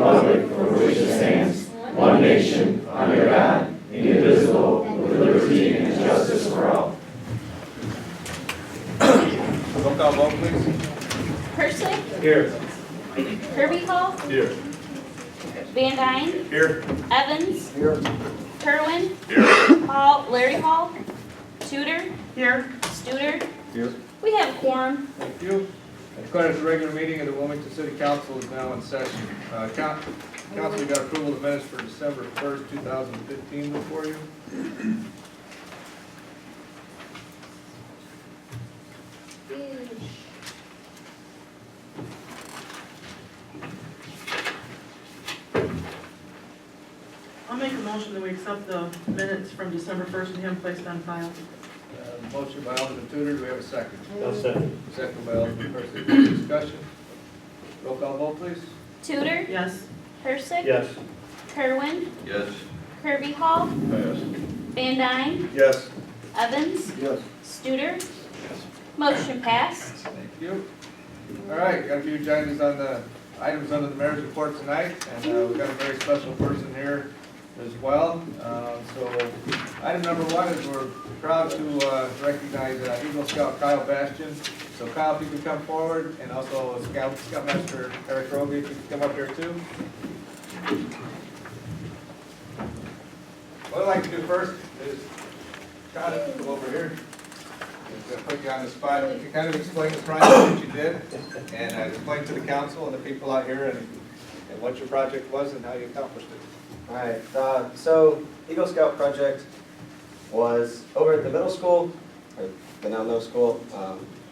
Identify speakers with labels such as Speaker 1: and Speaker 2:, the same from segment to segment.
Speaker 1: republic for which it stands, one nation, under God, indivisible, with liberty and justice for all.
Speaker 2: Roll call vote, please.
Speaker 3: Persick,
Speaker 2: Here.
Speaker 3: Kirby Hall,
Speaker 2: Here.
Speaker 3: Van Dyne,
Speaker 2: Here.
Speaker 3: Evans,
Speaker 2: Here.
Speaker 3: Kerwin,
Speaker 2: Here.
Speaker 3: Hall, Larry Hall, Tudor,
Speaker 4: Here.
Speaker 3: Studer.
Speaker 2: Here.
Speaker 3: We have a quorum.
Speaker 2: Thank you. I declare the regular meeting of the Wilmington City Council is now in session. Council, you got approval of minutes for December 1st, 2015 before you.
Speaker 4: I'll make a motion that we accept the minutes from December 1st and have them placed on file.
Speaker 2: Motion by Alderman Tudor, do we have a second?
Speaker 1: No second.
Speaker 2: Second by Alderman Persick. Any discussion? Roll call vote, please.
Speaker 3: Tudor,
Speaker 4: Yes.
Speaker 3: Persick,
Speaker 1: Yes.
Speaker 3: Kerwin,
Speaker 2: Yes.
Speaker 3: Kirby Hall,
Speaker 2: Yes.
Speaker 3: Van Dyne,
Speaker 2: Yes.
Speaker 3: Evans,
Speaker 2: Yes.
Speaker 3: Studer. Motion passed.
Speaker 2: Thank you. All right, got a few agendas on the items under the mayor's report tonight, and we've got a very special person here as well. So item number one is we're proud to recognize Eagle Scout Kyle Bastian. So Kyle, if you could come forward, and also Scoutmaster Eric Rogie, if you could come up here too. What I'd like to do first is kind of go over here. I'm going to put you on the spot. You can kind of explain the project that you did, and explain to the council and the people out here and what your project was and how you accomplished it.
Speaker 5: All right, so Eagle Scout project was over at the middle school, or the now middle school.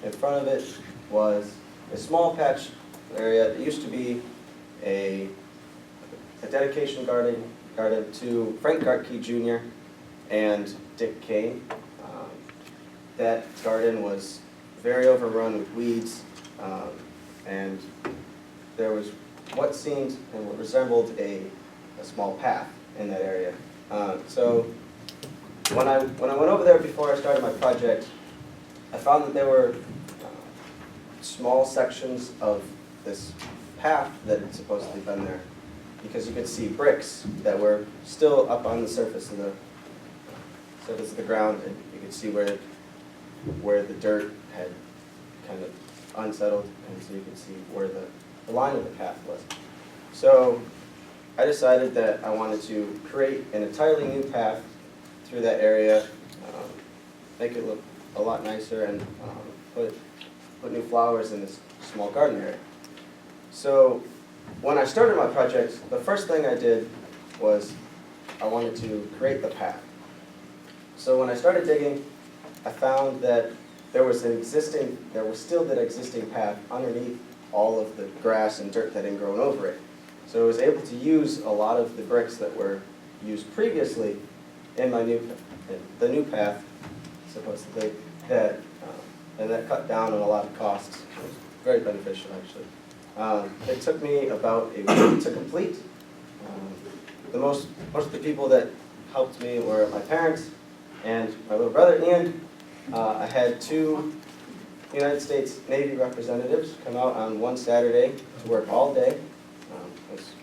Speaker 5: In front of it was a small patch area that used to be a dedication garden to Frank Gartke Jr. and Dick Kane. That garden was very overrun with weeds, and there was what seemed and what resembled a small path in that area. So when I went over there before I started my project, I found that there were small sections of this path that had supposedly been there, because you could see bricks that were still up on the surface of the ground, and you could see where the dirt had kind of unsettled, and so you could see where the line of the path was. So I decided that I wanted to create an entirely new path through that area, make it look a lot nicer, and put new flowers in this small garden area. So when I started my project, the first thing I did was I wanted to create the path. So when I started digging, I found that there was still that existing path underneath all of the grass and dirt that had grown over it. So I was able to use a lot of the bricks that were used previously in the new path, supposedly, and that cut down on a lot of costs. It was very beneficial, actually. It took me about a week to complete. Most of the people that helped me were my parents and my little brother Ian. I had 2 United States Navy representatives come out on one Saturday to work all day. I was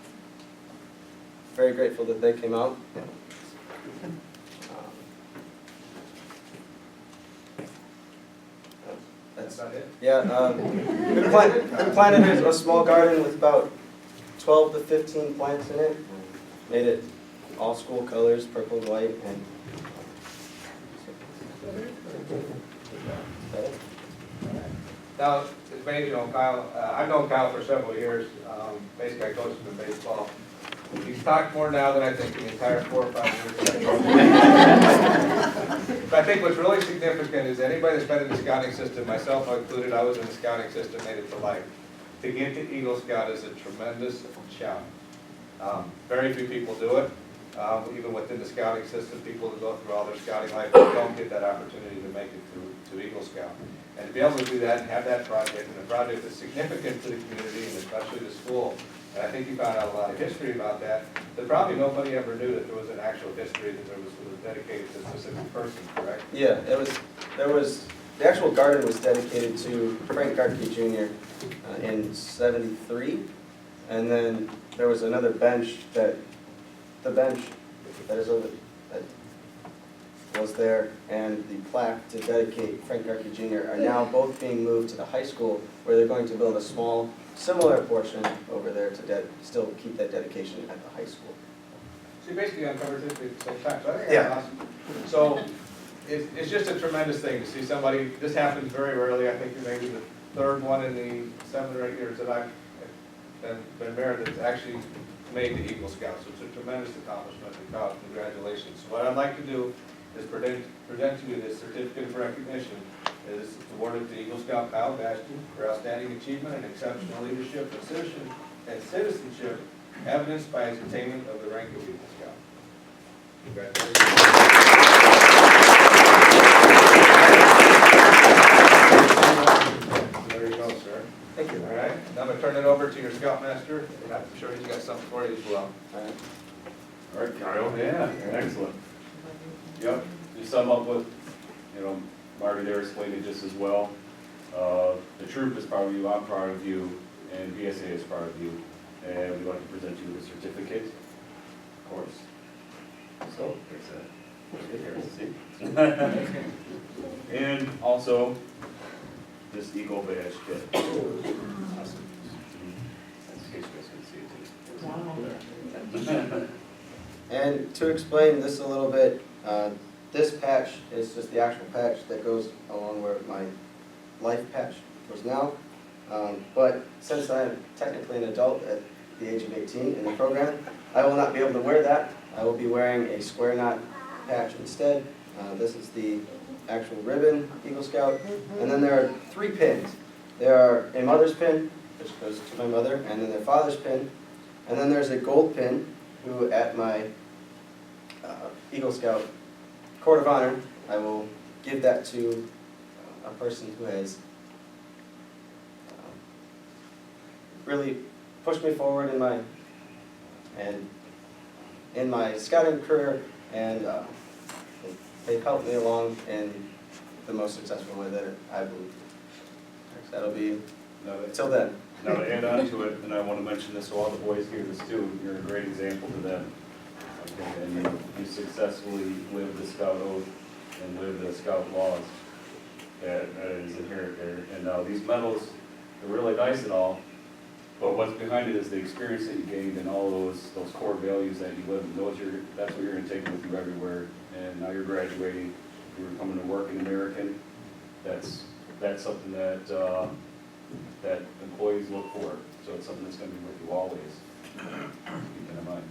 Speaker 5: very grateful that they came out.
Speaker 2: That's about it?
Speaker 5: Yeah, we planted a small garden with about 12 to 15 plants in it. Made it all school colors, purple and white, and
Speaker 2: Now, as many of you know, Kyle, I've known Kyle for several years. Basically, I coached him in baseball. He's talked more now than I think the entire 4 or 5 years. But I think what's really significant is anybody that's been in the scouting system, myself included, I was in the scouting system, made it to life. To get to Eagle Scout is a tremendous challenge. Very few people do it. Even within the scouting system, people that go through all their scouting life don't get that opportunity to make it to Eagle Scout. And to be able to do that and have that project, and a project that's significant to the community and especially the school, and I think you found out a lot of history about that, that probably nobody ever knew that there was an actual history that was dedicated to a specific person, correct?
Speaker 5: yeah, the actual garden was dedicated to Frank Gartke Jr. In '73, And then there was another bench that is over, that was there, and the plaque to dedicate Frank Garkey Jr. are now both being moved to the high school, where they're going to build a small, similar portion over there to still keep that dedication at the high school.
Speaker 2: So you basically uncovered it at the same time, so I think
Speaker 5: Yeah.
Speaker 2: that's awesome. So it's just a tremendous thing to see somebody, this happens very rarely, I think maybe the third one in the 7 or 8 years that I've been mayor that's actually made the Eagle Scouts. So it's a tremendous accomplishment, and congratulations. So what I'd like to do is present to you this certificate of recognition. It is awarded to Eagle Scout Kyle Bastion for outstanding achievement and exceptional leadership and citizenship evidenced by his attainment of the rank of Eagle Scout. Congratulations. There you go, sir.
Speaker 5: Thank you.
Speaker 2: All right, now I'm going to turn it over to your Scoutmaster, and I'm sure he's got something for you as well.
Speaker 5: All right.
Speaker 1: All right, Kyle. Yeah, excellent. Yep, you sum up what, Marty there explained it just as well. The troop is proud of you, I'm proud of you, and BSA is proud of you. And we'd like to present you with a certificate, of course. So, there's that. See? And also, this Eagle badge kit. Awesome. In case you guys can see it too.
Speaker 5: And to explain this a little bit, this patch is just the actual patch that goes along where my life patch goes now. But since I'm technically an adult at the age of 18 in the program, I will not be able to wear that. I will be wearing a square knot patch instead. This is the actual ribbon Eagle Scout. And then there are 3 pins. There are a mother's pin, which goes to my mother, and then their father's pin. And then there's a gold pin, who at my Eagle Scout Court of Honor, I will give that to a person who has really pushed me forward in my scouting career, and they've helped me along in the most successful way that I believe. That'll be until then.
Speaker 1: Now to add on to it, and I want to mention this so all the boys hear this too, you're a great example to them. Okay, and you successfully live the Scout oath and live the Scout laws that is inherent there. And now these medals, they're really nice and all, but what's behind it is the experience that you gained and all those core values that you live. And that's what you're going to take with you everywhere. And now you're graduating, you're coming to work in American. That's something that that employees look for. So it's something that's going to be with you always. Keep that in mind.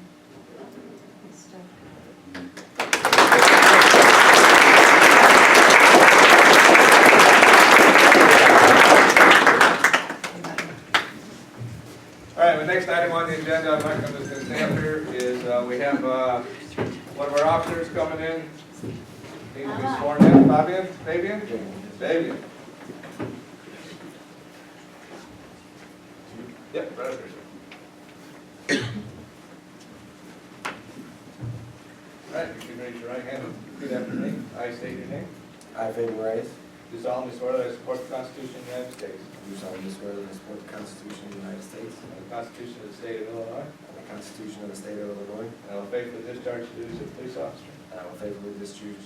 Speaker 2: All right, the next item on the agenda, I'm not going to say up here, is we have one of our officers coming in. Needs to be sworn in. Fabian? Fabian. Yep, right up here, sir. All right, you can raise your right hand and repeat after me. I state your name.
Speaker 5: I, Fabian Rice,
Speaker 2: Do solemnly swear that I support the Constitution of the United States
Speaker 6: do solemnly swear that I support the Constitution of the United States
Speaker 2: and the Constitution of the State of Illinois,
Speaker 6: and the Constitution of the State of Illinois,
Speaker 2: and I will faithfully discharge the duties of police officer
Speaker 6: and I will faithfully discharge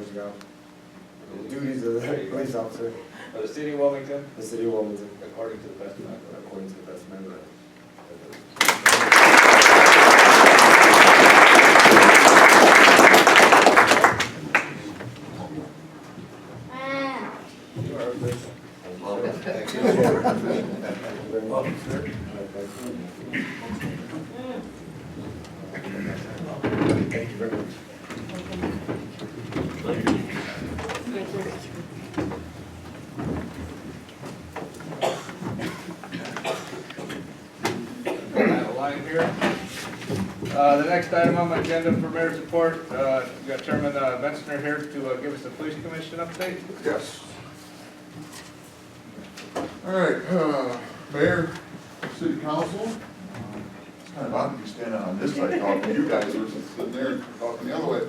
Speaker 6: the duties of the police officer
Speaker 2: of the city of Wilmington
Speaker 6: of the city of Wilmington
Speaker 2: according to the best of my ability.
Speaker 6: according to the best of my ability.
Speaker 2: You are a good.
Speaker 6: Thank you. Thank you very much, sir. Thank you very much.
Speaker 2: Got a line here. The next item on my agenda for mayor's report, we've got Chairman Bensner here to give us a police commission update.
Speaker 7: Yes. All right, Mayor, City Council, it's kind of odd to be standing on this side talking to you guys versus sitting there talking the other way.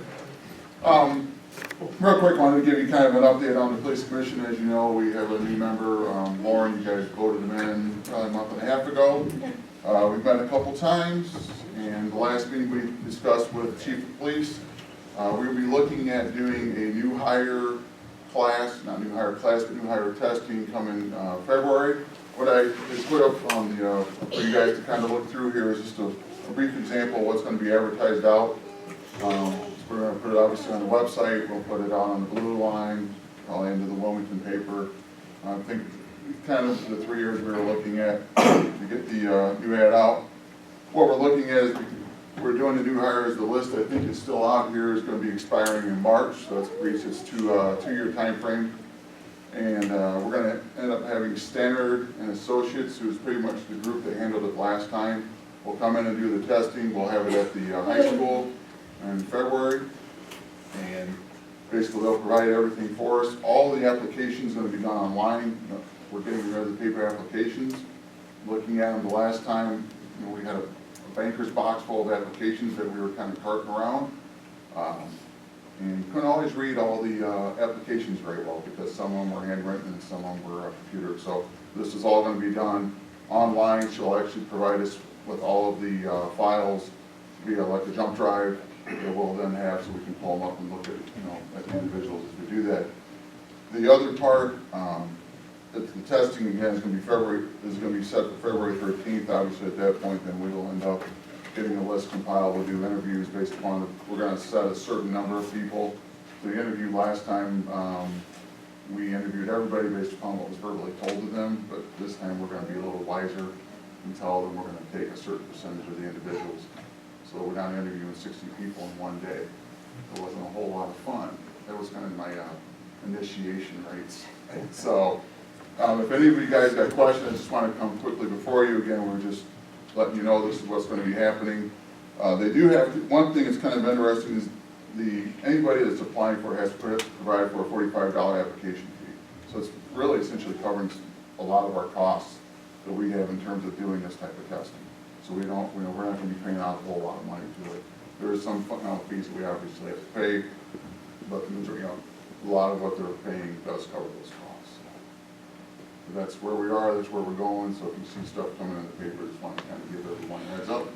Speaker 7: Real quick, wanted to give you kind of an update on the police commission. As you know, we have a new member, Lauren. You guys voted him in probably a month and a half ago. We've met a couple times, and the last meeting we discussed with Chief of Police, we'll be looking at doing a new hire class, not new hire class, but new hire testing coming February. What I just put up on the, for you guys to kind of look through here is just a brief example of what's going to be advertised out. We're going to put it obviously on the website, we'll put it out on the blue line, probably into the Wilmington paper. I think kind of the 3 years we were looking at to get the new ad out. What we're looking at is we're doing the new hires. The list I think is still out here is going to be expiring in March, so it's reached its two-year time frame. And we're going to end up having Standard and Associates, who's pretty much the group that handled it last time. We'll come in and do the testing. We'll have it at the high school in February. And basically they'll provide everything for us. All the applications are going to be done online. We're getting rid of the paper applications. Looking at them the last time, we had a banker's box full of applications that we were kind of carting around. And you couldn't always read all the applications very well because some of them were handwritten and some of them were computer. So this is all going to be done online. She'll actually provide us with all of the files via like a jump drive that we'll then have so we can pull them up and look at the individuals as we do that. The other part, the testing again is going to be set for February 13th. Obviously at that point then we will end up getting a list compiled. We'll do interviews based upon we're going to set a certain number of people. The interview last time, we interviewed everybody based upon what was verbally told to them, but this time we're going to be a little wiser and tell them we're going to take a certain percentage of the individuals. So we're not interviewing 60 people in one day. It wasn't a whole lot of fun. That was kind of my initiation rates. So if any of you guys got questions, I just want to come quickly before you. Again, we're just letting you know this is what's going to be happening. They do have to, one thing that's kind of interesting is anybody that's applying for it has to provide for a $45 application fee. So it's really essentially covering a lot of our costs that we have in terms of doing this type of testing. So we're not going to be paying out a whole lot of money to it. There is some footnote fees that we obviously have to pay, but a lot of what they're paying does cover those costs. So that's where we are, that's where we're going. So if you see stuff coming in the paper, just want to kind of give everyone a heads up.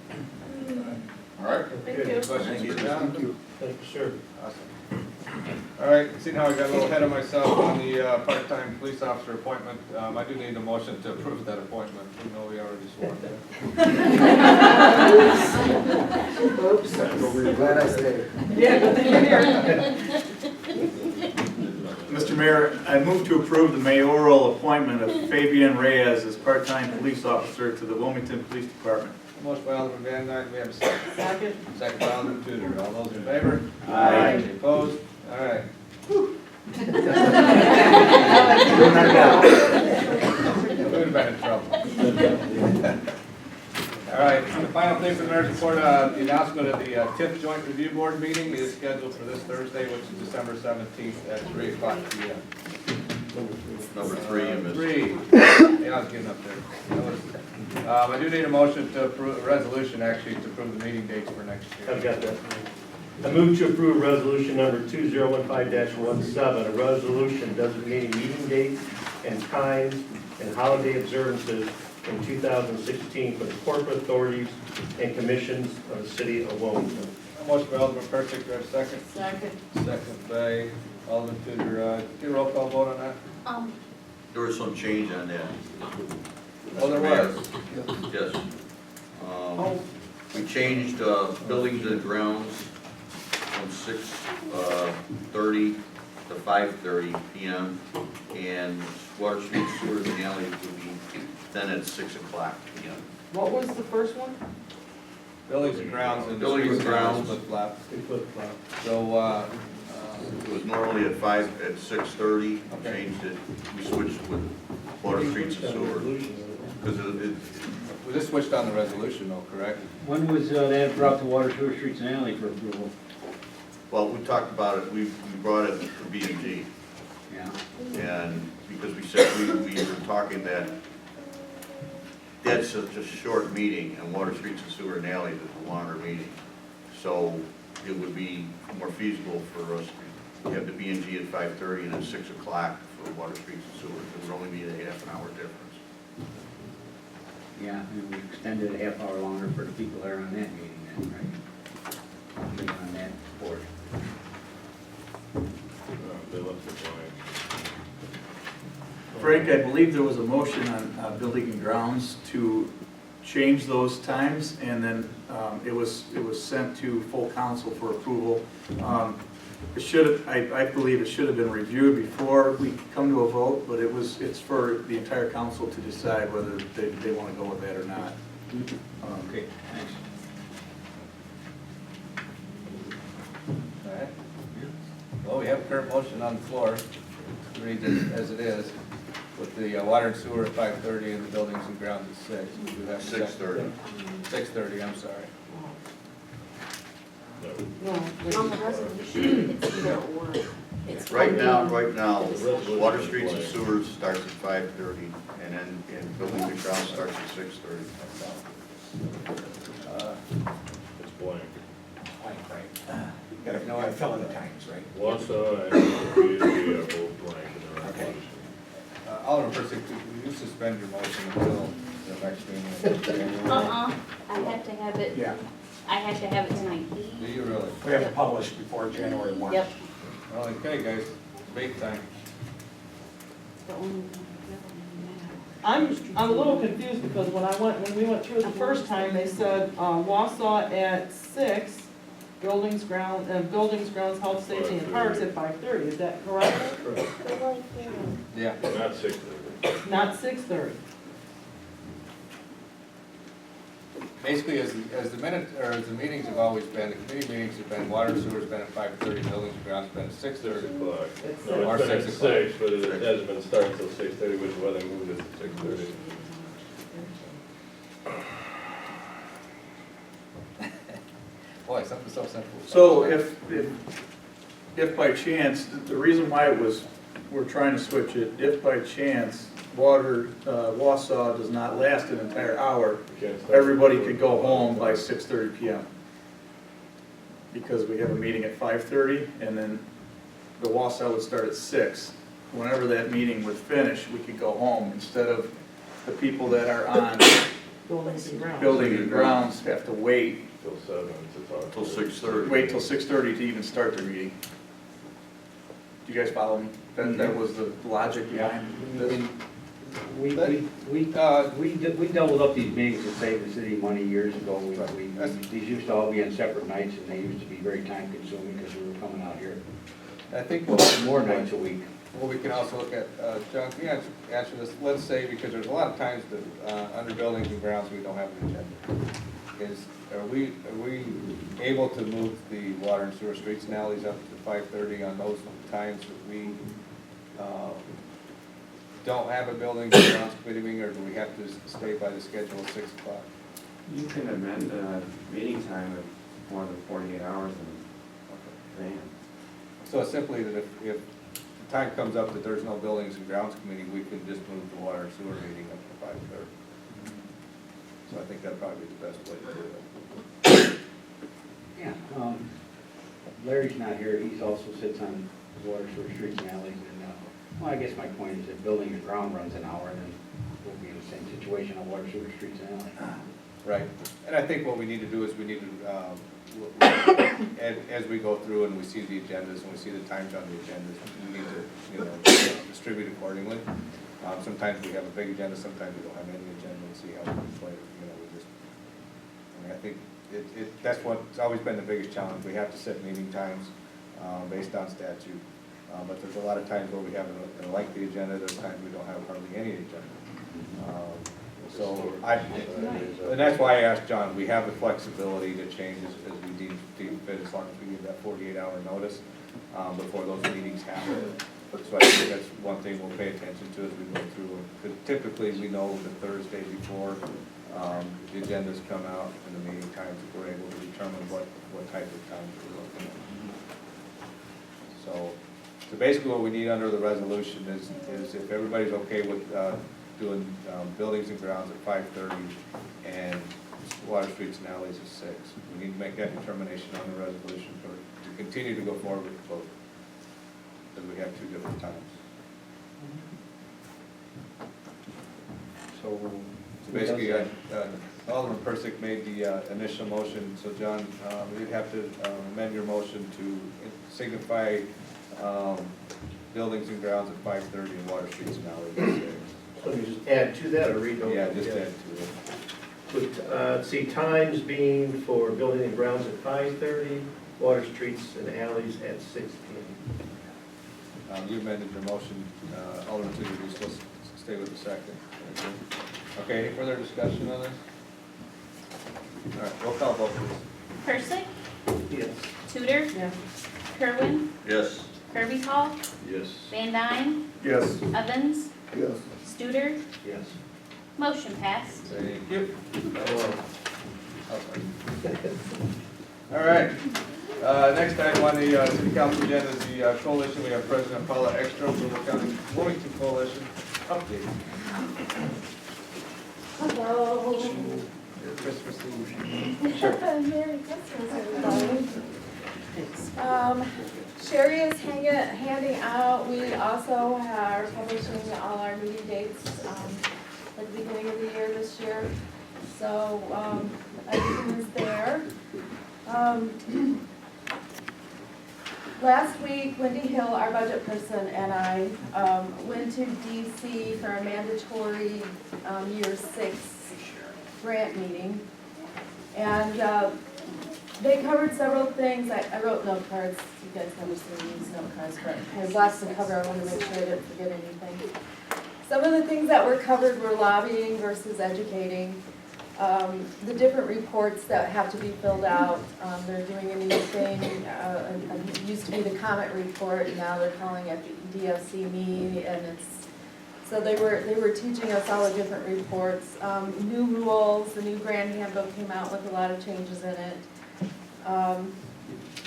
Speaker 7: All right?
Speaker 3: Thank you.
Speaker 2: Questions for John?
Speaker 6: Thank you, sir.
Speaker 2: Awesome. All right, seeing how I got a little ahead of myself on the part-time police officer appointment, I do need a motion to approve that appointment, even though we already swore that.
Speaker 6: Oops. Glad I stayed.
Speaker 4: Yeah, good thing you're here.
Speaker 8: Mr. Mayor, I move to approve the mayoral appointment of Fabian Reyes as part-time police officer to the Wilmington Police Department.
Speaker 2: Motion by Alderman Van Dyne, we have a second.
Speaker 4: Second.
Speaker 2: Second by Alderman Tudor, all those in favor?
Speaker 8: Aye.
Speaker 2: Any opposed? All right. We've been in trouble. All right, the final thing for the mayor's report, the announcement of the TIF Joint Review Board meeting is scheduled for this Thursday, which is December 17th at 3 o'clock p.m.
Speaker 9: Number 3, you missed.
Speaker 2: 3. Yeah, I was getting up there. I do need a motion to approve, a resolution actually, to approve the meeting dates for next year.
Speaker 10: I've got that. I move to approve resolution number 2015-17, a resolution designating meeting dates and times and holiday observances in 2016 for the corporate authorities and commissions of the city of Wilmington.
Speaker 2: Motion by Alderman Persick, do I have a second?
Speaker 4: Second.
Speaker 2: Second by Alderman Tudor. Get a roll call vote on that?
Speaker 9: There was some change on that.
Speaker 2: Oh, there was.
Speaker 9: Yes. We changed buildings and grounds from 6:30 to 5:30 p.m. and water, street, sewers, and alleys would be then at 6 o'clock p.m.
Speaker 4: What was the first one?
Speaker 2: Buildings and grounds and
Speaker 9: Buildings and grounds.
Speaker 2: flip-flop.
Speaker 10: Flip-flop.
Speaker 2: So,
Speaker 9: It was normally at 6:30.
Speaker 2: Okay.
Speaker 9: Changed it. We switched with water, streets, and sewers because
Speaker 2: we just switched on the resolution though, correct?
Speaker 11: When was that brought to water, sewer, streets, and alley for approval?
Speaker 9: well, we talked about it. We brought it to B&G.
Speaker 11: Yeah.
Speaker 9: And because we said we were talking that that's such a short meeting, and water, streets, and sewer and alleys is a longer meeting. So it would be more feasible for us to have the B&G at 5:30 and at 6 o'clock for water, streets, and sewer. It would only be a half an hour difference.
Speaker 11: Yeah, and we extended a half hour longer for the people that are on that meeting then, right? Being on that board.
Speaker 8: Frank, I believe there was a motion on building and grounds to change those times, and then it was sent to full council for approval. It should, I believe it should have been reviewed before we come to a vote, but it's for the entire council to decide whether they want to go with that or not.
Speaker 11: Okay, thanks.
Speaker 2: All right. Well, we have a current motion on the floor, read it as it is, with the water and sewer at 5:30 and the buildings and grounds at 6. We do have a second.
Speaker 9: 6:30.
Speaker 2: 6:30, I'm sorry.
Speaker 4: No,
Speaker 3: On the resolution, it's either or. It's
Speaker 9: Right now,
Speaker 3: one
Speaker 9: Water Streets and Sewers starts at 5:30, and then Buildings and Grounds starts at 6:30.
Speaker 12: It's blank.
Speaker 2: You gotta fill in the times, right?
Speaker 12: Wausau and Peterby are both blank in the resolution.
Speaker 2: Alderman Persick, could you suspend your motion until the next meeting?
Speaker 3: I have to have it.
Speaker 5: Yeah.
Speaker 3: I have to have it tonight.
Speaker 2: Do you really?
Speaker 5: We have it published before January 1.
Speaker 3: Yep.
Speaker 2: Well, okay, guys, debate time.
Speaker 3: The only one.
Speaker 4: I'm a little confused because when we went through it the first time, they said, Wausau at 6, buildings, grounds, health, safety, and parks at 5:30, is that correct?
Speaker 2: Yeah.
Speaker 12: Not 6:30.
Speaker 4: Not 6:30.
Speaker 2: Basically, as the meetings have always been, the committee meetings have been, water and sewer's been at 5:30, buildings and grounds been at 6:30.
Speaker 12: O'clock.
Speaker 4: It's
Speaker 12: No,
Speaker 2: Or
Speaker 12: it's been
Speaker 2: 6
Speaker 12: at 6, but it hasn't been started till 6:30, which is why they moved it to 6:30.
Speaker 2: Boy, something so simple.
Speaker 8: So if by chance, the reason why we're trying to switch it, if by chance Wausau does not last an entire hour,
Speaker 12: You can't start-
Speaker 8: everybody could go home by 6:30 PM. Because we have a meeting at 5:30, and then the Wausau would start at 6. Whenever that meeting would finish, we could go home, instead of the people that are on
Speaker 4: Buildings and grounds.
Speaker 8: building and grounds have to wait
Speaker 12: Till 7 to talk.
Speaker 9: Till 6:30.
Speaker 8: wait till 6:30 to even start their meeting. Do you guys follow me? That was the logic behind this?
Speaker 11: We doubled up these meetings to save the city money years ago. These used to all be on separate nights, and they used to be very time consuming because we were coming out here
Speaker 2: I think
Speaker 11: more nights a week.
Speaker 2: Well, we can also look at, John, can you answer this? Let's say, because there's a lot of times that, under buildings and grounds, we don't have an agenda. Are we able to move the water and sewer streets and alleys up to 5:30 on those times that we, don't have a buildings and grounds committee meeting, or do we have to stay by the schedule of 6 o'clock?
Speaker 13: You can amend the meeting time of more than 48 hours in advance.
Speaker 2: So it's simply that if the time comes up that there's no buildings and grounds committee, we can just move the water and sewer meeting up to 5:30. So I think that'd probably be the best way to do it.
Speaker 11: Yeah, Larry's not here, he's also sits on water, sewer, streets and alleys, and, well, I guess my point is that building and ground runs an hour, and then we'll be in the same situation on water, sewer, streets and alleys.
Speaker 2: Right, and I think what we need to do is we need to, as we go through and we see the agendas and we see the times on the agendas, we need to, distribute accordingly. Sometimes we have a big agenda, sometimes we don't have any agenda, and see how we play, I think that's what's always been the biggest challenge. We have to set meeting times, based on statute. But there's a lot of times where we have a lengthy agenda, there's times we don't have hardly any agenda. And that's why I asked John, we have the flexibility to change as we deem fit, as long as we give that 48-hour notice before those meetings happen. So I think that's one thing we'll pay attention to as we go through. Because typically, we know the Thursday before the agendas come out and the meeting times, we're able to determine what type of times we're looking at. So basically what we need under the resolution is if everybody's okay with doing buildings and grounds at 5:30 and water, streets, and alleys at 6. We need to make that determination on the resolution to continue to go forward with both, because we have two different times. So basically, Alderman Persick made the initial motion, so John, you'd have to amend your motion to signify buildings and grounds at 5:30 and water streets and alleys at 6.
Speaker 10: So you just add to that or read over?
Speaker 2: Yeah, just add to it.
Speaker 10: Let's see, times being for building and grounds at 5:30, water streets and alleys at 6 p.m.
Speaker 2: You amended your motion, Alderman Tudor, you still stay with the second? Okay, any further discussion on this? All right, roll call vote, please.
Speaker 3: Persick,
Speaker 10: Yes.
Speaker 3: Tudor,
Speaker 4: Yes.
Speaker 9: it.
Speaker 3: Kerwin,
Speaker 9: Yes.
Speaker 3: Kirby Hall,
Speaker 8: Yes.
Speaker 3: Van Dyne,
Speaker 7: Yes.
Speaker 3: Evans,
Speaker 6: Yes.
Speaker 3: Studer,
Speaker 10: Yes.
Speaker 3: motion passed.
Speaker 2: Thank you. All right, next item on the city council agenda is the coalition. We have President Paula Ekstrom from the County Wilmington Coalition. Update.
Speaker 14: Hello.
Speaker 2: Christmas Eve.
Speaker 14: Merry Christmas, everybody. Sherry is handing out, we also are publishing all our meeting dates at the beginning of the year this year. So everything is there. Last week, Wendy Hill, our budget person, and I went to DC for a mandatory year 6 grant meeting. And they covered several things. I wrote note cards. You guys never seen these note cards, but I watched the cover. I want to make sure I didn't forget anything. Some of the things that were covered were lobbying versus educating. The different reports that have to be filled out. They're doing a new thing. It used to be the comment report, and now they're calling it the DFC Me, and it's so they were teaching us all the different reports. New rules. The new grant handbook came out with a lot of changes in it.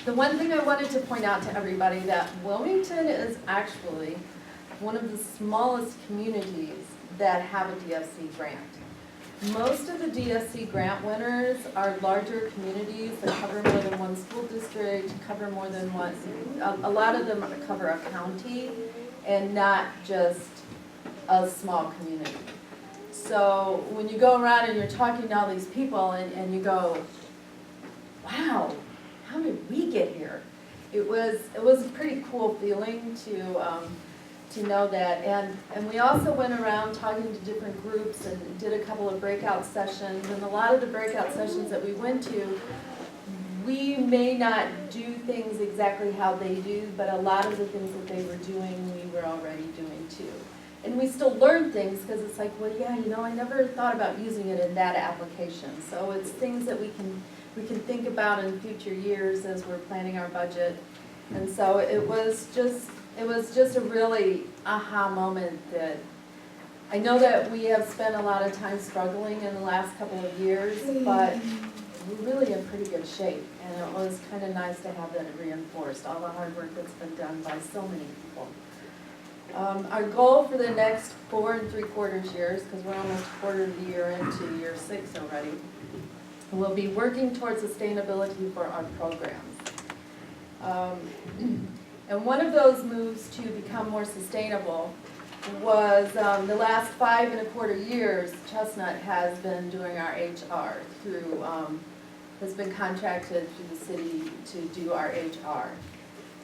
Speaker 14: The one thing I wanted to point out to everybody that Wilmington is actually one of the smallest communities that have a DFC grant. Most of the DFC grant winners are larger communities that cover more than one school district, cover more than one, a lot of them cover a county and not just a small community. So when you go around and you're talking to all these people and you go, wow, how did we get here? It was a pretty cool feeling to know that. And we also went around talking to different groups and did a couple of breakout sessions. And a lot of the breakout sessions that we went to, we may not do things exactly how they do, but a lot of the things that they were doing, we were already doing too. And we still learn things because it's like, well, yeah, you know, I never thought about using it in that application. So it's things that we can think about in future years as we're planning our budget. And so it was just a really aha moment that I know that we have spent a lot of time struggling in the last couple of years, but we're really in pretty good shape. And it was kind of nice to have that reinforced, all the hard work that's been done by so many people. Our goal for the next 4 3/4 years, because we're almost a quarter of the year into year 6 already, we'll be working towards sustainability for our programs. And one of those moves to become more sustainable was the last 5 1/4 years, Chestnut has been doing our HR through, has been contracted through the city to do our HR.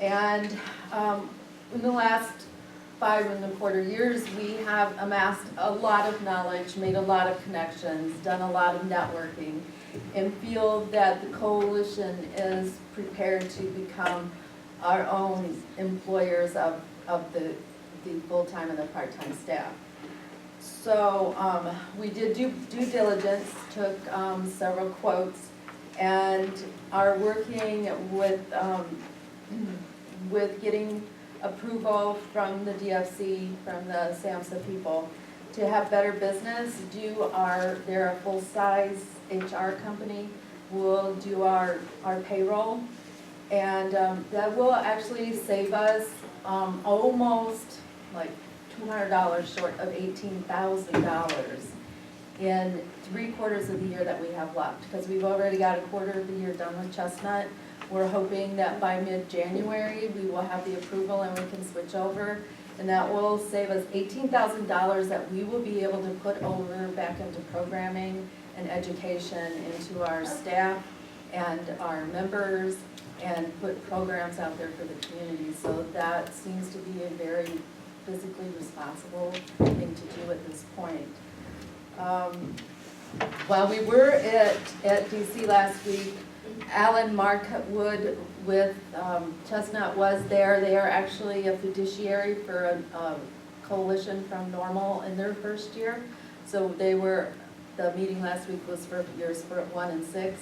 Speaker 14: And in the last 5 1/4 years, we have amassed a lot of knowledge, made a lot of connections, done a lot of networking, and feel that the coalition is prepared to become our own employers of the full-time and the part-time staff. So we did due diligence, took several quotes, and are working with getting approval from the DFC, from the SAMHSA people, to have Better Business do they're a full-size HR company, will do our payroll. And that will actually save us almost like $200 short of $18,000 in 3/4 of the year that we have left. Because we've already got a quarter of the year done with Chestnut. We're hoping that by mid-January, we will have the approval and we can switch over. And that will save us $18,000 that we will be able to put over back into programming and education into our staff and our members and put programs out there for the community. So that seems to be a very physically responsible thing to do at this point. While we were at DC last week, Alan Markwood with Chestnut was there. They are actually a fiduciary for a coalition from Normal in their first year. So the meeting last week was for years 1 and 6.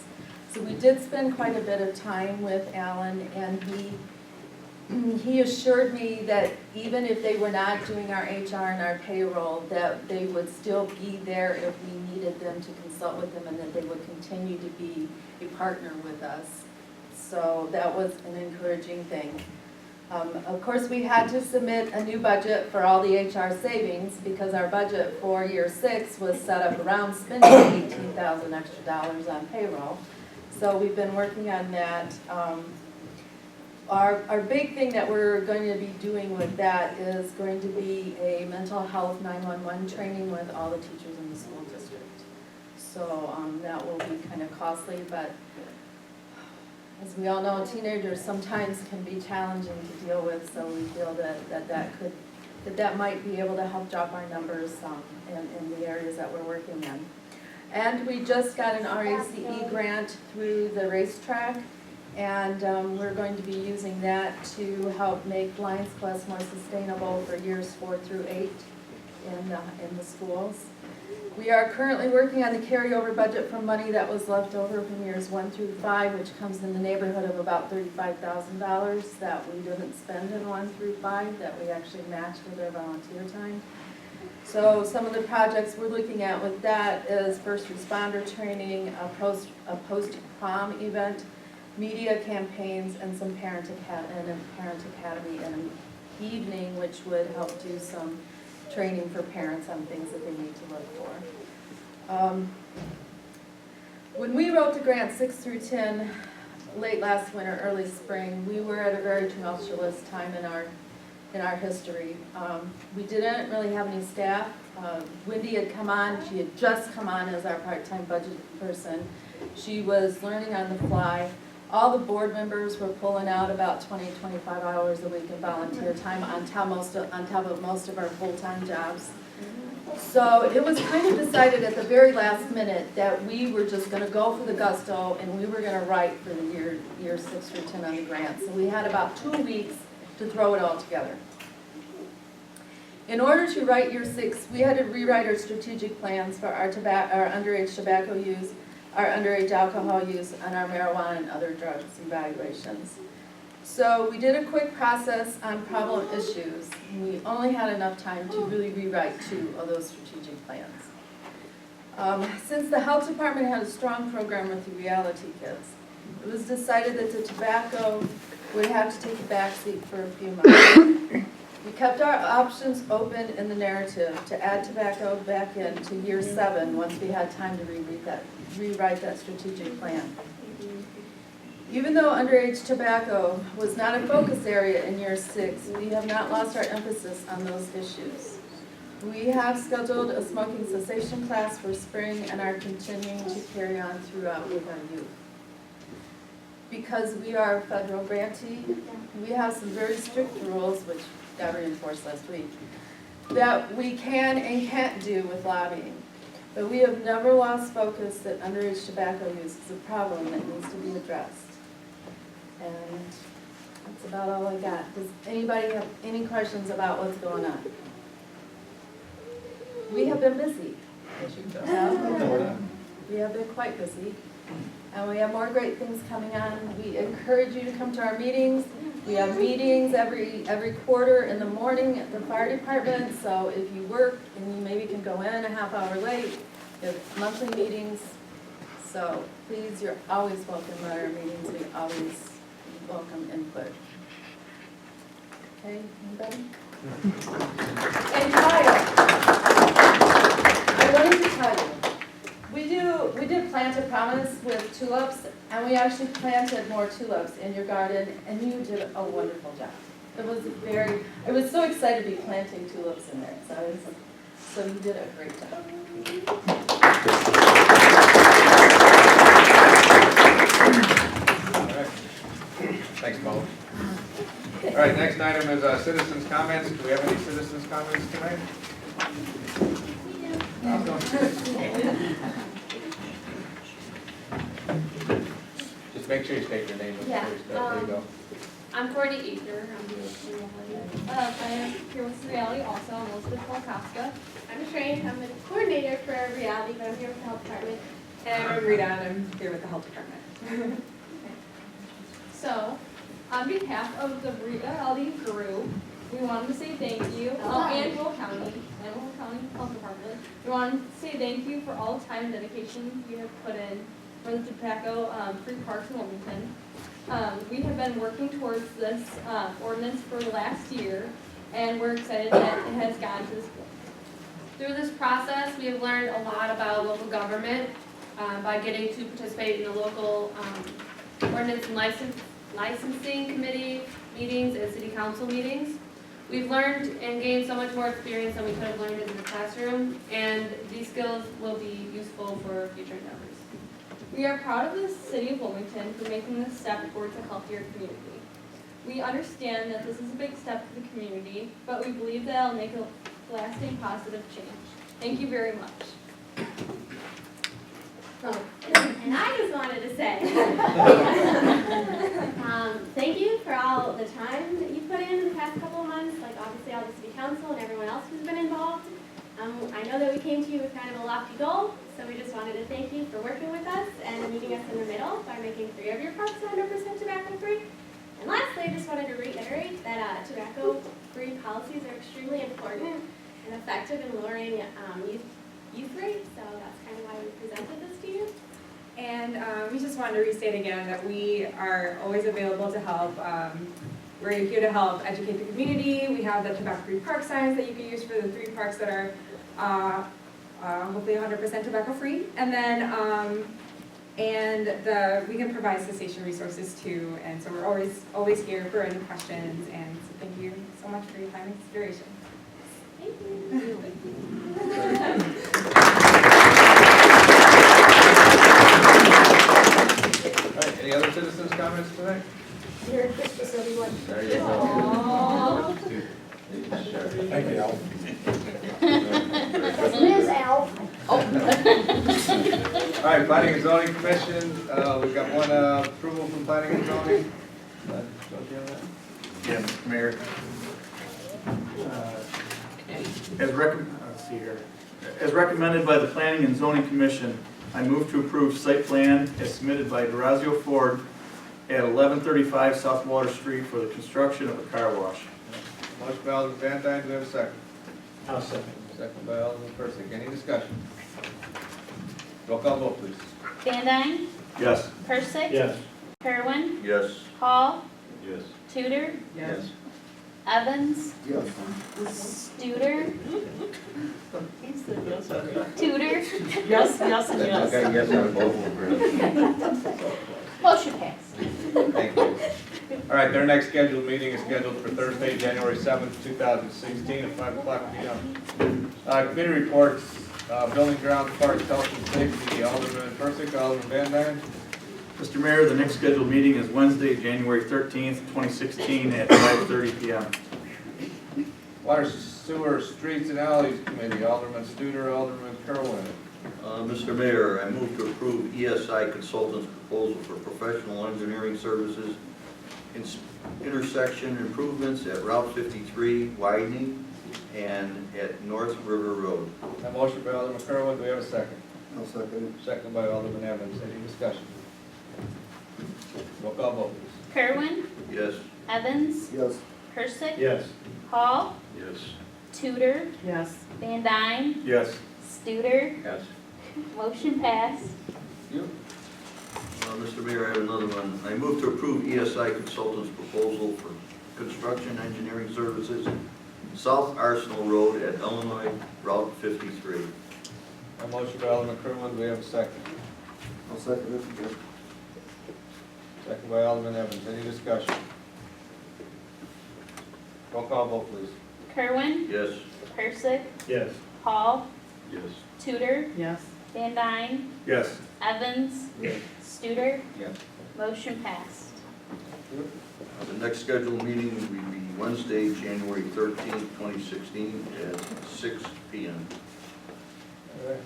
Speaker 14: So we did spend quite a bit of time with Alan, and he assured me that even if they were not doing our HR and our payroll, that they would still be there if we needed them to consult with them, and that they would continue to be a partner with us. So that was an encouraging thing. Of course, we had to submit a new budget for all the HR savings because our budget for year 6 was set up around spending $18,000 extra on payroll. So we've been working on that. Our big thing that we're going to be doing with that is going to be a mental health 911 training with all the teachers in the school district. So that will be kind of costly, but as we all know, teenagers sometimes can be challenging to deal with, so we feel that might be able to help drop our numbers in the areas that we're working in. And we just got an RACE grant through the racetrack, and we're going to be using that to help make Lions Quest more sustainable for years 4 through 8 in the schools. We are currently working on the carryover budget from money that was left over from years 1 through 5, which comes in the neighborhood of about $35,000 that we didn't spend in 1 through 5, that we actually matched with our volunteer time. So some of the projects we're looking at with that is first responder training, a post-prom event, media campaigns, and some parent academy in an evening, which would help do some training for parents on things that they need to look for. When we wrote the grant 6 through 10, late last winter, early spring, we were at a very tumultuous time in our history. We didn't really have any staff. Wendy had come on, she had just come on as our part-time budget person. She was learning on the fly. All the board members were pulling out about 20, 25 hours a week in volunteer time on top of most of our full-time jobs. So it was kind of decided at the very last minute that we were just going to go for the gusto and we were going to write for the year 6 through 10 on the grant. So we had about 2 weeks to throw it all together. In order to write year 6, we had to rewrite our strategic plans for our underage tobacco use, our underage alcohol use, and our marijuana and other drugs evaluations. So we did a quick process on problem issues. We only had enough time to really rewrite 2 of those strategic plans. Since the health department had a strong program with the reality kids, it was decided that the tobacco would have to take a backseat for a few months. We kept our options open in the narrative to add tobacco back into year 7 once we had time to rewrite that strategic plan. Even though underage tobacco was not a focus area in year 6, we have not lost our emphasis on those issues. We have scheduled a smoking cessation class for spring and are continuing to carry on throughout with our youth. Because we are a federal grantee, we have some very strict rules, which got reinforced last week, that we can and can't do with lobbying. But we have never lost focus that underage tobacco use is a problem that needs to be addressed. And that's about all I got. Does anybody have any questions about what's going on? We have been busy, as you can tell. We have been quite busy. And we have more great things coming on. We encourage you to come to our meetings. We have meetings every quarter in the morning at the fire department. So if you work and you maybe can go in a half hour late, we have monthly meetings. So please, you're always welcome at our meetings. We always welcome input. Okay, anybody? And Kyle, I wanted to tell you, we did plant a promise with tulips, and we actually planted more tulips in your garden, and you did a wonderful job. It was so excited to be planting tulips in there, so you did a great job.
Speaker 2: All right. Thanks, Mo. All right, next item is citizens' comments. Do we have any citizens' comments tonight? Just make sure you state your name before you start. There you go.
Speaker 15: I'm Courtney Eater. I'm here with I am here with Reality also. I'm Elizabeth Polkowska. I'm Shane. I'm the coordinator for Reality, but I'm here with the health department. And I'm Rita, and I'm here with the health department. So, on behalf of the Reality group, we wanted to say thank you, and Will County Health Department. We wanted to say thank you for all the time and dedication you have put in for the tobacco-free parks in Wilmington. We have been working towards this ordinance for the last year, and we're excited that it has gotten to this point. Through this process, we have learned a lot about local government by getting to participate in the local ordinance and licensing committee meetings and city council meetings. We've learned and gained so much more experience than we could have learned in the classroom, and these skills will be useful for future endeavors. We are proud of the city of Wilmington for making this step towards a healthier community. We understand that this is a big step for the community, but we believe that it'll make a lasting positive change. Thank you very much.
Speaker 16: And I just wanted to say, thank you for all the time that you put in the past couple of months, like obviously all the city council and everyone else who's been involved. I know that we came to you with kind of a lofty goal, so we just wanted to thank you for working with us and meeting us in the middle by making 3 of your parks 100% tobacco-free. And lastly, I just wanted to reiterate that tobacco-free policies are extremely important and effective in lowering youth rates, so that's kind of why we presented this to you.
Speaker 17: And we just wanted to restate again that we are always available to help. We're here to help educate the community. We have the tobacco-free park signs that you can use for the 3 parks that are hopefully 100% tobacco-free. And then we can provide cessation resources too. And so we're always here for any questions. And so thank you so much for your time and consideration.
Speaker 16: Thank you.
Speaker 2: All right, any other citizens' comments tonight?
Speaker 3: Merry Christmas, everyone.
Speaker 2: There you go.
Speaker 3: Aww.
Speaker 6: Thank you, Al.
Speaker 3: Liz, Al.
Speaker 2: All right, Planning and Zoning Commission, we've got one approval from Planning and Zoning. Don't you have that?
Speaker 8: Yeah, Mr. Mayor. Let's see here. As recommended by the Planning and Zoning Commission, I move to approve site plan as submitted by Durazio Ford at 1135 South Water Street for the construction of a car wash.
Speaker 2: Motion by Alderman Van Dyne, do we have a second?
Speaker 10: I'll second.
Speaker 2: Second by Alderman Persick. Any discussion? Roll call vote, please.
Speaker 16: Van Dyne,
Speaker 8: Yes.
Speaker 16: Persick.
Speaker 10: Yes.
Speaker 16: Kerwin,
Speaker 9: Yes.
Speaker 16: Hall,
Speaker 1: Yes.
Speaker 16: Tudor,
Speaker 2: Yes.
Speaker 16: Evans,
Speaker 6: Yes.
Speaker 16: Studer,
Speaker 4: He said yes already.
Speaker 16: Tudor,
Speaker 4: Yes, yes, and yes.
Speaker 6: Okay, yes on both of them.
Speaker 16: motion passed.
Speaker 2: Thank you. All right, their next scheduled meeting is scheduled for Thursday, January 7th, 2016 at 5 o'clock p.m. Committee reports, Building Grounds, Parks, Health and Safety, Alderman Persick, Alderman Van Dyne.
Speaker 8: Mr. Mayor, the next scheduled meeting is Wednesday, January 13th, 2016 at 5:30 p.m.
Speaker 2: Water, Sewer, Streets and Alleys Committee, Alderman Studer, Alderman Kerwin.
Speaker 9: Mr. Mayor, I move to approve ESI Consultants' proposal for professional engineering services in intersection improvements at Route 53 widening and at North River Road.
Speaker 2: A motion by Alderman Kerwin, do we have a second?
Speaker 6: I'll second
Speaker 2: Second by Alderman Evans, any discussion? Roll call vote, please.
Speaker 16: Kerwin,
Speaker 9: Yes.
Speaker 16: Evans,
Speaker 6: it. Yes.
Speaker 16: Persick,
Speaker 10: Yes.
Speaker 16: Hall,
Speaker 9: Yes.
Speaker 16: Tudor,
Speaker 4: Yes.
Speaker 16: Van Dyne,
Speaker 8: Yes.
Speaker 16: Studer,
Speaker 9: Yes.
Speaker 16: motion passed.
Speaker 9: Mr. Mayor, I have another one. I move to approve ESI Consultants' proposal for construction engineering services, South Arsenal Road at Illinois Route 53.
Speaker 2: A motion by Alderman Kerwin, do we have a second?
Speaker 6: I'll second it.
Speaker 2: Second by Alderman Evans, any discussion? Roll call vote, please.
Speaker 15: Kerwin,
Speaker 9: Yes.
Speaker 15: Persick,
Speaker 10: Yes.
Speaker 15: Hall,
Speaker 12: Yes.
Speaker 15: Tudor,
Speaker 4: Yes.
Speaker 15: Van Dyne,
Speaker 8: Yes.
Speaker 15: Evans,
Speaker 6: Yes.
Speaker 15: Studer,
Speaker 11: Yes.
Speaker 15: motion passed.
Speaker 9: The next scheduled meeting will be Wednesday, January 13th, 2016, at 6 PM.
Speaker 2: All right.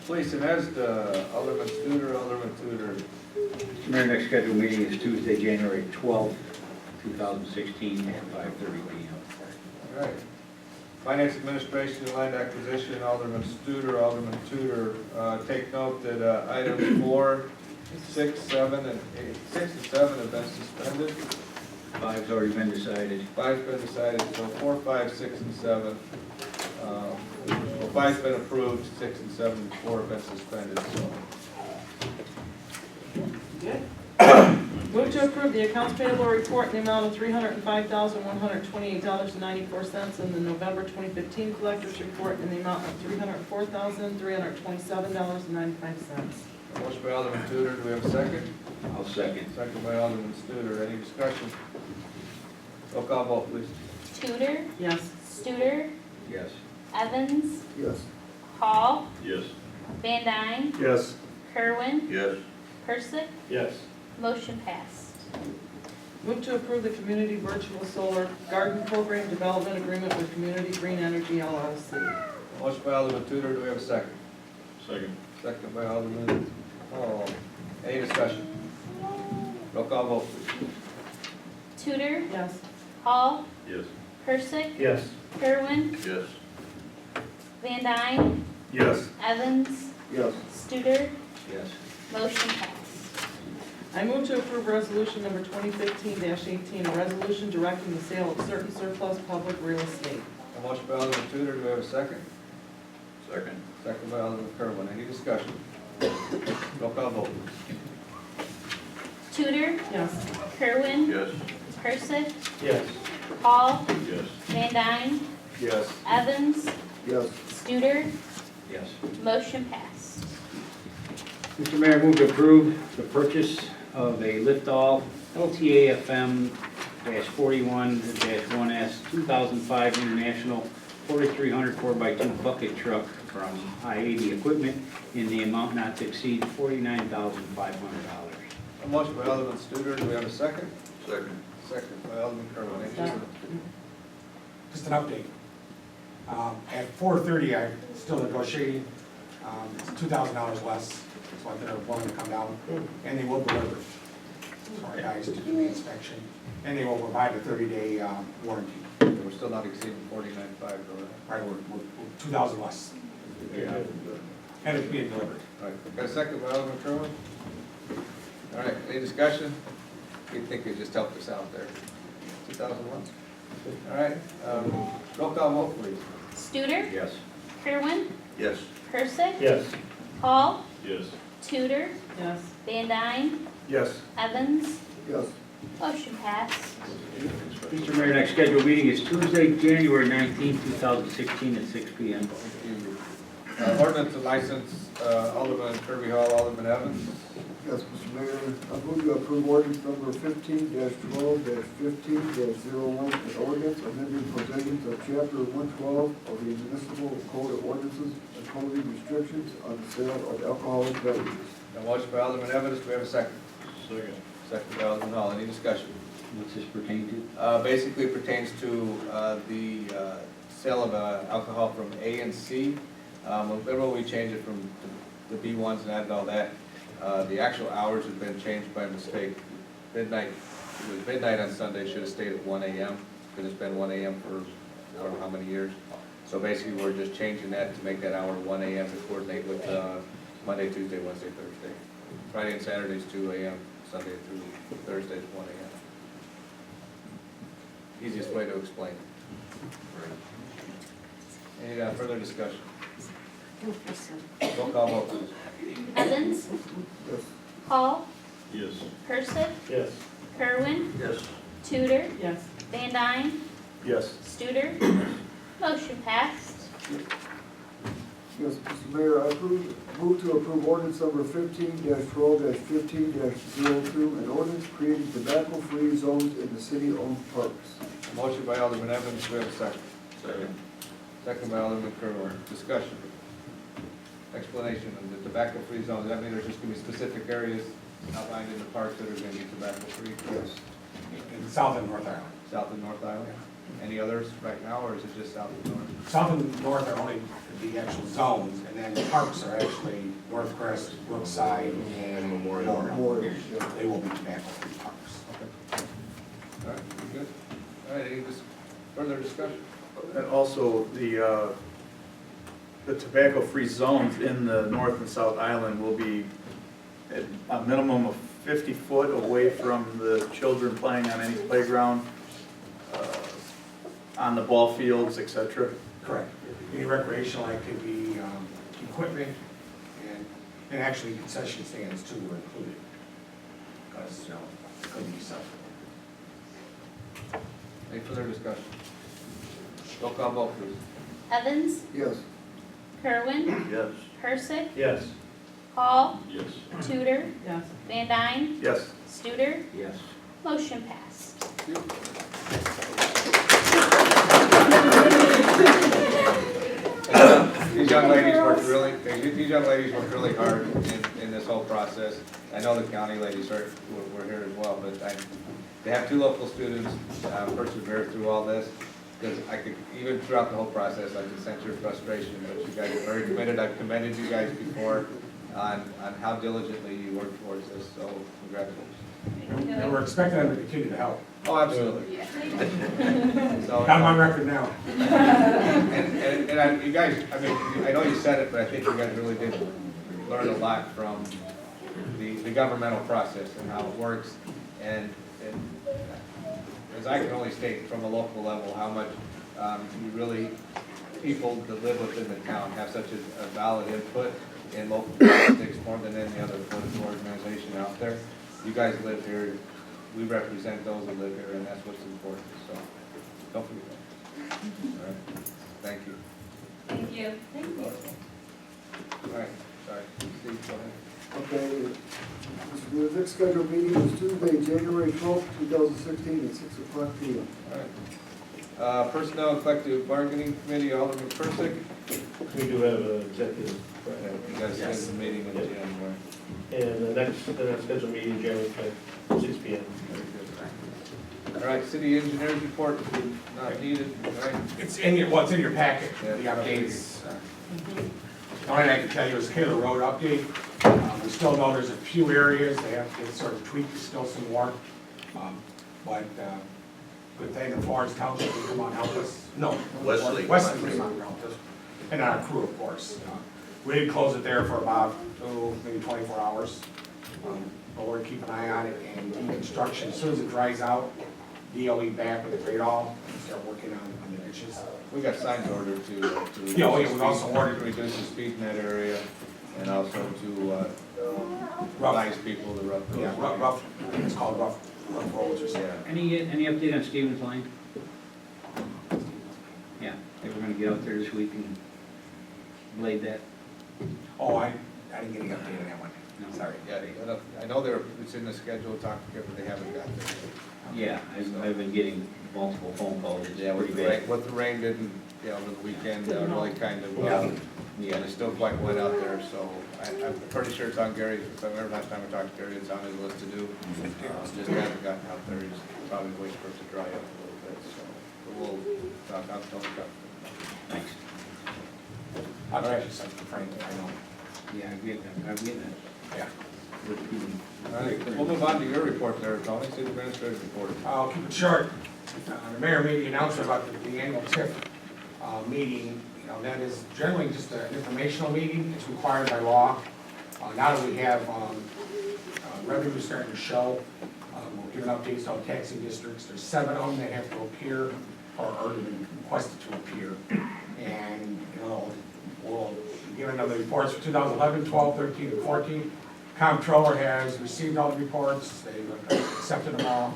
Speaker 2: Police and ESTA, Alderman Studer, Alderman Tudor.
Speaker 11: Mr. Mayor, next scheduled meeting is Tuesday, January 12th, 2016, at 5:30 PM.
Speaker 2: All right. Finance Administration, Land Acquisition, Alderman Studer, Alderman Tudor. Take note that items 4, 6, 7, and 8, 6 and 7 have been suspended.
Speaker 11: 5's already been decided.
Speaker 2: 5's been decided, so 4, 5, 6, and 7. Well, 5's been approved, 6 and 7 and 4 have been suspended, so.
Speaker 4: Move to approve the accounts payable report in the amount of $305,128.94 and the November 2015 collectors report in the amount of $304,327.95.
Speaker 2: Motion by Alderman Tudor, do we have a second?
Speaker 11: I'll second.
Speaker 2: Second by Alderman Studer, any discussion? Roll call vote, please.
Speaker 15: Tudor,
Speaker 4: Yes.
Speaker 15: Studer,
Speaker 11: Yes.
Speaker 15: Evans,
Speaker 6: Yes.
Speaker 15: Hall,
Speaker 12: Yes.
Speaker 15: Van Dyne,
Speaker 8: Yes.
Speaker 15: Kerwin,
Speaker 9: Yes.
Speaker 15: Persick,
Speaker 10: Yes.
Speaker 15: motion passed.
Speaker 4: Move to approve the Community Virtual Solar Garden Program Development Agreement with Community Green Energy LLC.
Speaker 2: Motion by Alderman Tudor, do we have a second?
Speaker 12: Second.
Speaker 2: Second by Alderman Hall. Any discussion? Roll call vote, please.
Speaker 15: Tudor,
Speaker 4: Yes.
Speaker 15: Hall,
Speaker 12: Yes.
Speaker 15: Persick,
Speaker 10: Yes.
Speaker 15: Kerwin,
Speaker 9: Yes.
Speaker 15: Van Dyne,
Speaker 8: Yes.
Speaker 15: Evans,
Speaker 6: Yes.
Speaker 15: Studer,
Speaker 11: Yes.
Speaker 15: motion passed.
Speaker 4: I move to approve resolution number 2015-18, a resolution directing the sale of certain surplus public real estate.
Speaker 2: A motion by Alderman Tudor, do we have a second?
Speaker 9: Second.
Speaker 2: Second by Alderman Kerwin, any discussion? Roll call vote, please.
Speaker 15: Tudor,
Speaker 4: Yes.
Speaker 15: Kerwin,
Speaker 9: Yes.
Speaker 15: Persick,
Speaker 10: Yes.
Speaker 15: Hall,
Speaker 12: Yes.
Speaker 15: Van Dyne,
Speaker 8: Yes.
Speaker 15: Evans,
Speaker 6: Yes.
Speaker 15: Studer,
Speaker 11: Yes.
Speaker 15: motion passed.
Speaker 11: Mr. Mayor, move to approve the purchase of a lift-off LTA-FM-41-1S 2005 International 4300 4x2 bucket truck from I-80 Equipment in the amount not to exceed $49,500.
Speaker 2: A motion by Alderman Studer, do we have a second?
Speaker 9: Second.
Speaker 2: Second by Alderman Kerwin, any
Speaker 4: Second.
Speaker 2: discussion?
Speaker 6: Just an update. At 4:30, I'm still negotiating. It's $2,000 less, so they're willing to come down, and they will deliver. So our guys to do the inspection, and they will provide a 30-day warranty.
Speaker 2: We're still not exceeding 49.5, though.
Speaker 6: Right, we're 2,000 less. And it's being delivered.
Speaker 2: All right, got a second by Alderman Kerwin? All right, any discussion? We think it just helped us out there. 2001. All right, roll call vote, please.
Speaker 15: Studer,
Speaker 11: Yes.
Speaker 15: Kerwin,
Speaker 9: Yes.
Speaker 15: Persick,
Speaker 10: Yes.
Speaker 15: Hall,
Speaker 12: Yes.
Speaker 15: Tudor,
Speaker 4: Yes.
Speaker 15: Van Dyne,
Speaker 8: Yes.
Speaker 15: Evans,
Speaker 6: Yes.
Speaker 15: motion passed.
Speaker 11: Mr. Mayor, next scheduled meeting is Tuesday, January 19th, 2016 at 6 PM.
Speaker 2: Ordinance and license, Alderman Kirby Hall, Alderman Evans.
Speaker 6: Yes, Mr. Mayor, I move to approve ordinance number 15-12-15-01, an ordinance amending provisions of chapter 112 of the municipal code of ordinances imposing restrictions on the sale of alcoholic beverages.
Speaker 2: A motion by Alderman Evans, do we have a second?
Speaker 12: Second.
Speaker 2: Second by Alderman Hall, any discussion?
Speaker 11: What's this pertain to?
Speaker 2: Basically pertains to the sale of alcohol from A and C. Remember we changed it from the B1s and added all that? The actual hours have been changed by mistake. Midnight, it was midnight on Sunday, should have stayed at 1 AM, because it's been 1 AM for I don't know how many years. So basically, we're just changing that to make that hour 1 AM to coordinate with Monday, Tuesday, Wednesday, Thursday. Friday and Saturday's 2 AM, Sunday through Thursday's 1 AM. Easiest way to explain it. Any further discussion? Roll call vote, please.
Speaker 15: Evans, Hall,
Speaker 12: Yes.
Speaker 15: Persick,
Speaker 10: Yes.
Speaker 15: Kerwin,
Speaker 9: Yes.
Speaker 15: Tudor,
Speaker 4: Yes.
Speaker 15: Van Dyne,
Speaker 8: Yes.
Speaker 15: Studer, motion passed.
Speaker 18: Yes, Mr. Mayor, I move to approve ordinance number 15-12-15-02, an ordinance creating tobacco-free zones in the city-owned parks.
Speaker 2: Motion by Alderman Evans, do we have a second?
Speaker 12: Second.
Speaker 2: Second by Alderman Kerwin. Discussion. Explanation of the tobacco-free zone. Does that mean there's just gonna be specific areas outlined in the parks that are gonna be tobacco-free?
Speaker 18: Yes.
Speaker 6: In South and North Island.
Speaker 2: South and North Island? Any others right now, or is it just south and north?
Speaker 6: South and north are only the actual zones, and then the parks are actually North Crest, Brookside, and Memorial. They will be tobacco-free parks.
Speaker 2: All right, good. All right, any further discussion?
Speaker 8: And also, the tobacco-free zones in the North and South Island will be at a minimum of 50 foot away from the children playing on any playground, on the ball fields, etc.
Speaker 6: Correct. Any recreational activity, equipment, and actually concession stands too were included. Because, you know, it could be something.
Speaker 2: Any further discussion? Roll call vote, please.
Speaker 16: Evans,
Speaker 18: Yes.
Speaker 16: Kerwin,
Speaker 9: Yes.
Speaker 16: Persick,
Speaker 10: Yes.
Speaker 16: Hall,
Speaker 12: Yes.
Speaker 16: Tudor,
Speaker 4: Yes.
Speaker 16: Van Dyne,
Speaker 8: Yes.
Speaker 16: Studer,
Speaker 11: Yes.
Speaker 16: motion passed.
Speaker 2: These young ladies worked really hard in this whole process. I know the county ladies were here as well, but they have two local students persevere through all this. Because I could, even throughout the whole process, I could sense your frustration, but you guys are very committed. I've commended you guys before on how diligently you work towards this, so congratulations.
Speaker 6: And we're expecting them to continue to help.
Speaker 2: Oh, absolutely. So,
Speaker 6: Got my record now.
Speaker 2: And you guys, I mean, I know you said it, but I think you guys really did learn a lot from the governmental process and how it works. And as I can only state from a local level, how much you really, people that live within the town have such a valid input in local politics more than any other political organization out there. You guys live here, we represent those that live here, and that's what's important, so don't forget that. All right, thank you.
Speaker 15: Thank you.
Speaker 2: All right, sorry, Steve, go ahead.
Speaker 18: Okay, the next scheduled meeting is Tuesday, January 12th, 2016, at 6 o'clock p.m.
Speaker 2: All right. Personnel and Collective Bargaining Committee, Alderman Persick.
Speaker 10: We do have an executive.
Speaker 2: You guys scheduled the meeting in January.
Speaker 10: And the next scheduled meeting, January 5th, 6 p.m.
Speaker 2: All right, city engineers report, not needed, all right?
Speaker 6: It's in your, what's in your packet,
Speaker 2: Yeah.
Speaker 6: the updates. The only thing I can tell you is Taylor Road update. We still know there's a few areas, they have to get sort of tweaked, still some work. But good thing the Florence Township will come out and help us. No.
Speaker 9: Wesley.
Speaker 6: Wesley came out and helped us. And our crew, of course. We did close it there for about, maybe 24 hours. But we're keeping an eye on it, and construction, as soon as it dries out, DOE back with the grade all, and start working on the ditches.
Speaker 2: We got signs ordered to.
Speaker 6: Yeah, we've also ordered.
Speaker 2: Reduce the speed in that area, and also to advise people to rough.
Speaker 6: Yeah, rough, it's called rough roads or something.
Speaker 2: Yeah.
Speaker 11: Any update on Stevens Line? Yeah, they were gonna get out there this week and blade that.
Speaker 6: Oh, I didn't get any update on that one.
Speaker 11: No.
Speaker 6: Sorry.
Speaker 2: Yeah, I know it's in the schedule, but they haven't got there.
Speaker 11: Yeah, I've been getting multiple phone calls. It's pretty bad.
Speaker 2: What the rain did, over the weekend, really kind of,
Speaker 11: Yeah.
Speaker 2: it's still quite wet out there, so I'm pretty sure it's on Gary's, every last time I talked to Gary, it's on his list to do. Just hasn't gotten out there, he's probably waiting for it to dry up a little bit, so we'll, I'll tell him.
Speaker 11: Thanks.
Speaker 6: I'll try to send to Frank, I know.
Speaker 11: Yeah, I'm getting that.
Speaker 6: Yeah.
Speaker 2: All right, we'll move on to your report there, Tony, city administrator's report.
Speaker 6: I'll keep it short. The mayor made the announcement about the annual TIF meeting. You know, that is generally just an informational meeting. It's required by law. Now that we have revenue starting to show, we'll give an update on taxing districts. There's 7 of them that have to appear or been requested to appear. And, you know, we'll be giving them the reports for 2011, 12, 13, and 14. Comptroller has received all the reports. They've accepted them all.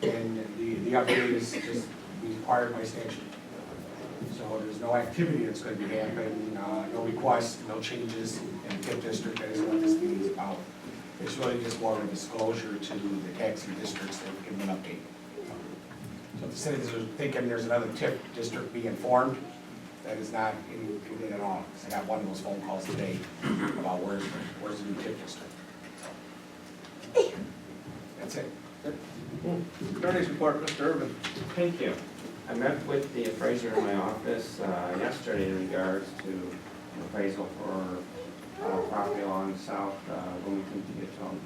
Speaker 6: And the update is just required by statute. So there's no activity that's gonna be happening, no requests, no changes in the TIF district, that is what this meeting is about. It's really just more of a disclosure to the taxing districts and give them an update. So if the citizens are thinking there's another TIF district being formed, that is not included at all. 'Cause I got one of those phone calls today about where's the new TIF district. So, that's it.
Speaker 2: Attorney's report, Mr. Urban.
Speaker 13: Thank you. I met with the appraiser in my office yesterday in regards to an appraisal for property along South Wilmington Peatone,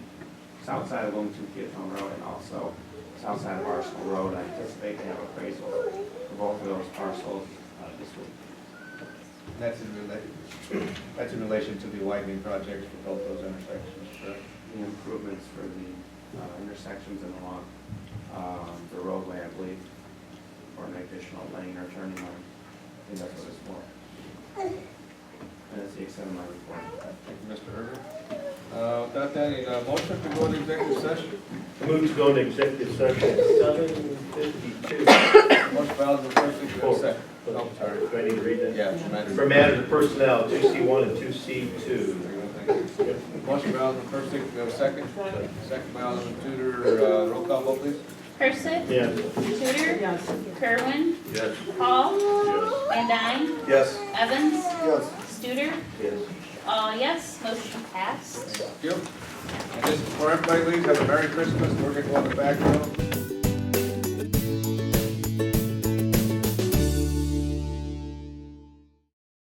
Speaker 13: south side of Wilmington Peatone Road, and also south side of Arsenal Road. I anticipate to have appraisal for both of those parcels this week.
Speaker 2: That's in relation to the widening project for both those intersections, correct?
Speaker 13: The improvements for the intersections and along the roadway, I believe, for an additional lane or turning lane. I think that's what it's for. And that's the extent of my report.
Speaker 2: Thank you, Mr. Urban. Without that, any motion to go into executive session?
Speaker 10: Move to go into executive session at 7:52.
Speaker 2: Motion by Alderman Percy, do I have a second? Oh, sorry.
Speaker 10: Do I need to read that?
Speaker 2: Yeah, for matters.
Speaker 10: For matters of personnel, 2C1 and 2C2.
Speaker 2: Motion by Alderman Percy, do we have a second? Second by Alderman Tudor, roll call vote, please.
Speaker 15: Persick.
Speaker 10: Yes.
Speaker 15: Tudor.
Speaker 4: Yes.
Speaker 15: Kerwin.
Speaker 9: Yes.
Speaker 15: Hall.
Speaker 10: Yes.
Speaker 15: Van Dyne.
Speaker 9: Yes.
Speaker 15: Evans.
Speaker 18: Yes.
Speaker 15: Studer.
Speaker 10: Yes.
Speaker 15: Yes, motion passed.
Speaker 2: Thank you. And just before everybody leaves, have a Merry Christmas. We're going to go on the back row.